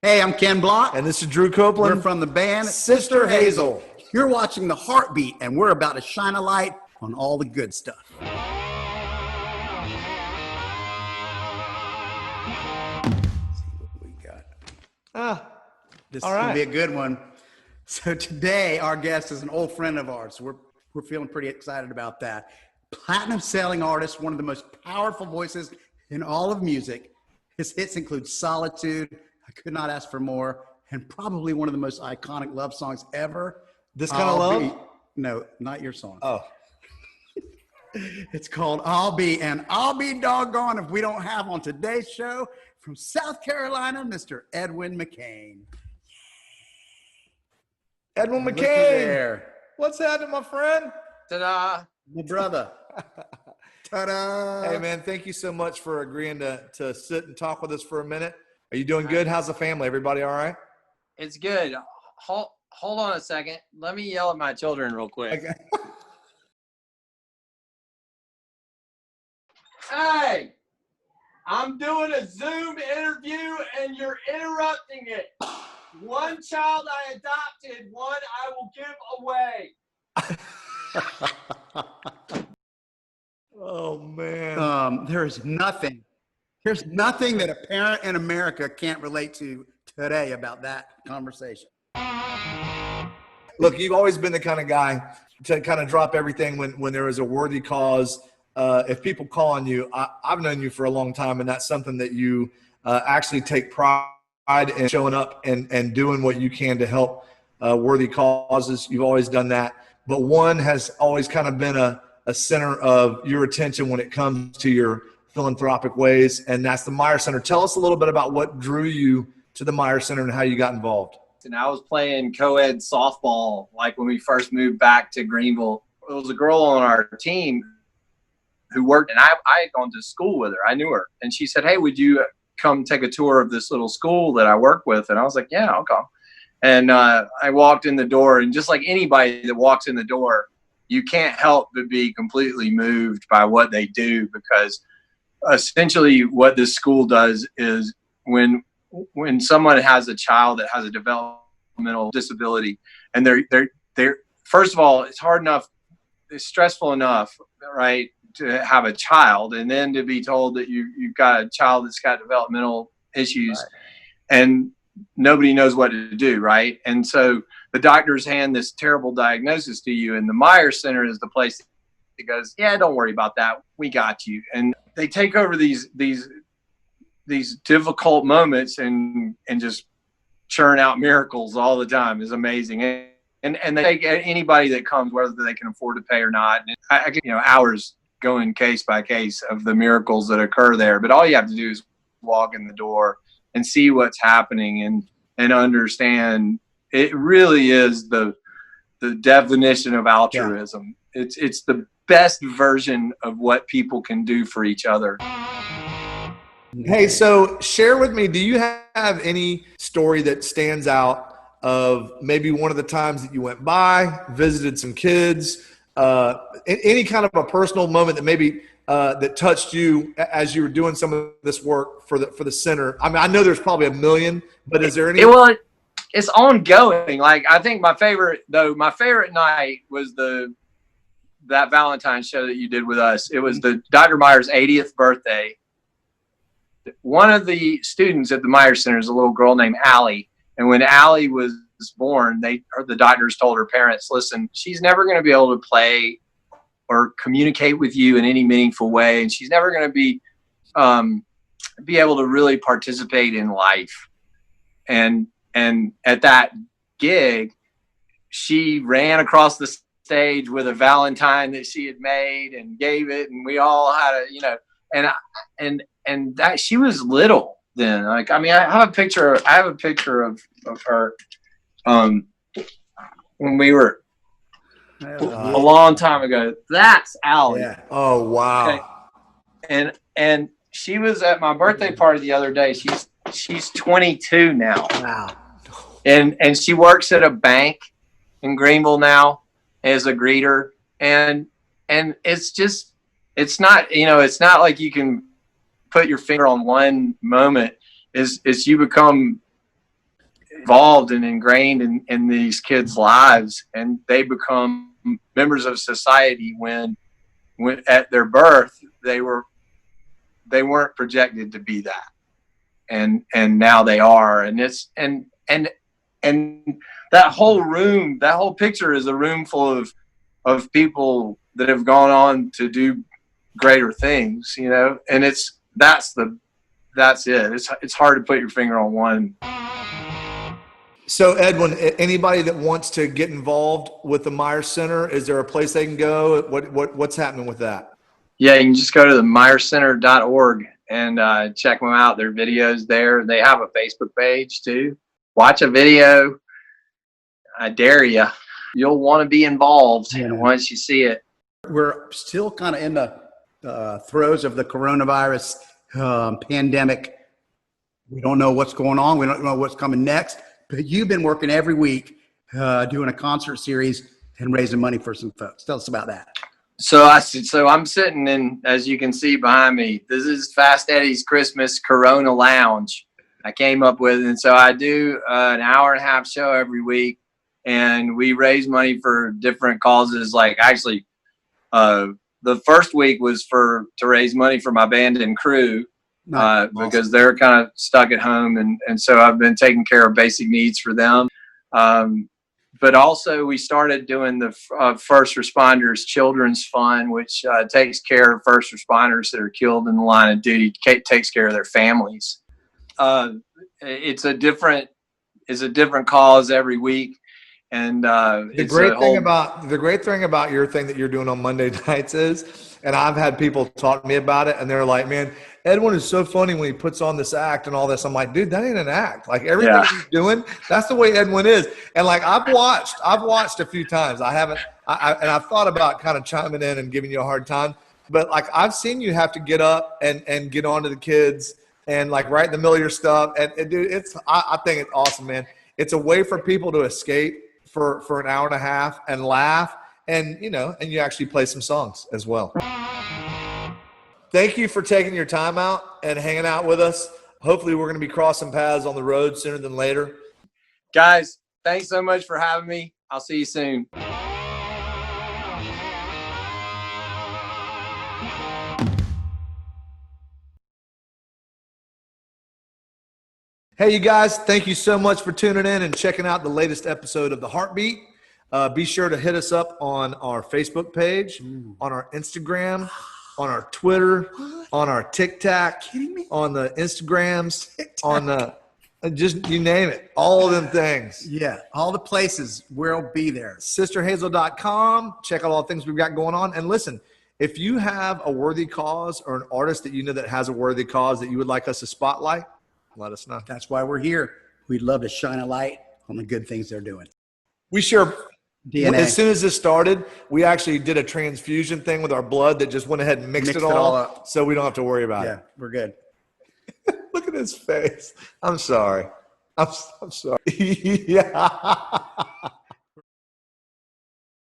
Hey, I'm Ken Block. And this is Drew Copeland. We're from the band Sister Hazel. You're watching The Heartbeat, and we're about to shine a light on all the good stuff. See what we got. This is going to be a good one. So today, our guest is an old friend of ours. We're feeling pretty excited about that. Platinum selling artist, one of the most powerful voices in all of music. His hits include Solitude, I Could Not Ask for More, and probably one of the most iconic love songs ever. This Kind of Love? No, not your song. Oh. It's called I'll Be, and I'll be doggone if we don't have on today's show from South Carolina, Mr. Edwin McCain. Edwin Looky McCain. there. What's happening, my friend? Ta-da. My brother. Ta-da. Hey, man, thank you so much for agreeing to sit and talk with us for a minute. Are you doing good? How's the family? Everybody all right? It's good. Hold on a second. Let me yell at my children real quick. Okay. Hey, I'm doing a Zoom interview and you're interrupting it. One child I adopted, one I will give away. Oh, man. There's nothing that a parent in America can't relate to today about that conversation. Look, you've always been the kind of guy to kind of drop everything when there is a worthy cause. If people call on you, I've known you for a long time, and that's something that you actually take pride in, showing up and doing what you can to help worthy causes. You've always done that. But one has always kind of been a center of your attention when it comes to your philanthropic ways, and that's the Meijer Center. Tell us a little bit about what drew you to the Meijer Center and how you got involved. And I was playing co-ed softball like when we first moved back to Greenville. There was a girl on our team who worked, and I had gone to school with her. I knew her. And she said, hey, would you come take a tour of this little school that I work with? And I was like, yeah, I'll come. And I walked in the door, and just like anybody that walks in the door, you can't help but be completely moved by what they do, because essentially what this school does is when someone has a child that has a developmental disability, and they're first of all, it's hard enough, it's stressful enough, right, to have a child, and then to be told that you've got a child that's got developmental issues, right, and nobody knows what to do, right? And so the doctors hand this terrible diagnosis to you, and the Meijer Center is the place that goes, yeah, don't worry about that, we got you. And they take over these difficult moments and just churn out miracles all the time. Is amazing. And they take anybody that comes, whether they can afford to pay or not. And I get, hours going case by case of the miracles that occur there. But all you have to do is walk in the door and see what's happening and understand it really is the definition of altruism. Yeah. It's the best version of what people can do for each other. Hey, so share with me, do you have any story that stands out of maybe one of the times that you went by, visited some kids, any kind of a personal moment that maybe that touched you as you were doing some of this work for the center? I mean, I know there's probably a million, but is there any? It's ongoing. Like, I think my favorite night was that Valentine's show that you did with us. It was the Dr. Meyer's 80th birthday. One of the students at the Meijer Center is a little girl named Allie. And when Allie was born, the doctors told her parents, listen, she's never going to be able to play or communicate with you in any meaningful way. And she's never going to be able to really participate in life. And at that gig, she ran across the stage with a Valentine that she had made and gave it. And we all had and that she was little then. Like, I mean, I have a picture of her when we were a long time ago. That's Allie. Yeah. Oh, wow. Okay. And she was at my birthday party the other day. She's 22 now. Wow. And she works at a bank in Greenville now as a greeter. And it's not like you can put your finger on one moment. Is you become involved and ingrained in these kids' lives, and they become members of society when at their birth they weren't projected to be that, and now they are. And it's and that whole picture is a room full of people that have gone on to do greater things, you know. And that's it. It's hard to put your finger on one. So Edwin, anybody that wants to get involved with the Meijer Center, is there a place they can go? What's happening with that? Yeah, you can just go to the MeijerCenter.org and check them out. Their videos there. They have a Facebook page too. Watch a video. I dare you. You'll want to be involved once you see it. We're still kind of in the throes of the coronavirus pandemic. We don't know what's going on. We don't know what's coming next. But you've been working every week doing a concert series and raising money for some folks. Tell us about that. So I'm sitting in, as you can see behind me, this is Fast Eddie's Christmas Corona Lounge I came up with. And so I do an hour-and-a-half show every week, and we raise money for different causes. Like actually, the first week was to raise money for my band and crew. Because they're kind of stuck at home, and so I've been taking care of basic needs for them. But also we started doing the First Responders Children's Fund, which takes care of first responders that are killed in the line of duty, takes care of their families. It's a different cause every week. And the great thing about your thing that you're doing on Monday nights is, and I've had people talk to me about it, and they're like, man, Edwin is so funny when he puts on this act and all this. I'm like, dude, that ain't an act. Like everything he's doing, that's the way Edwin is. And like I've watched a few times. And I've thought about kind of chiming in and giving you a hard time. But like I've seen you have to get up and get on to the kids and like right in the middle of your stuff. And dude, I think it's awesome, man. It's a way for people to escape for an hour and a half and laugh, and and you actually play some songs as well. Thank you for taking your time out and hanging out with us. Hopefully we're going to be crossing paths on the road sooner than later. Guys, thanks so much for having me. I'll see you soon. Hey, you guys, thank you so much for tuning in and checking out the latest episode of The Heartbeat. Be sure to hit us up on our Facebook page, on our Instagram, on our Twitter, on our TikTok, on the Instagrams, on the just you name it, all of them things. Yeah, all the places, we'll be there. SisterHazel.com. Check out all the things we've got going on. And listen, if you have a worthy cause or an artist that you know that has a worthy cause that you would like us to spotlight, let us know. That's why we're here. We'd love to shine a light on the good things they're doing. We share DNA. As soon as this started, we actually did a transfusion thing with our blood that just went ahead and mixed it all up, so we don't have to worry about it. Yeah, we're good. Look at his face. I'm sorry. I'm sorry. Yeah.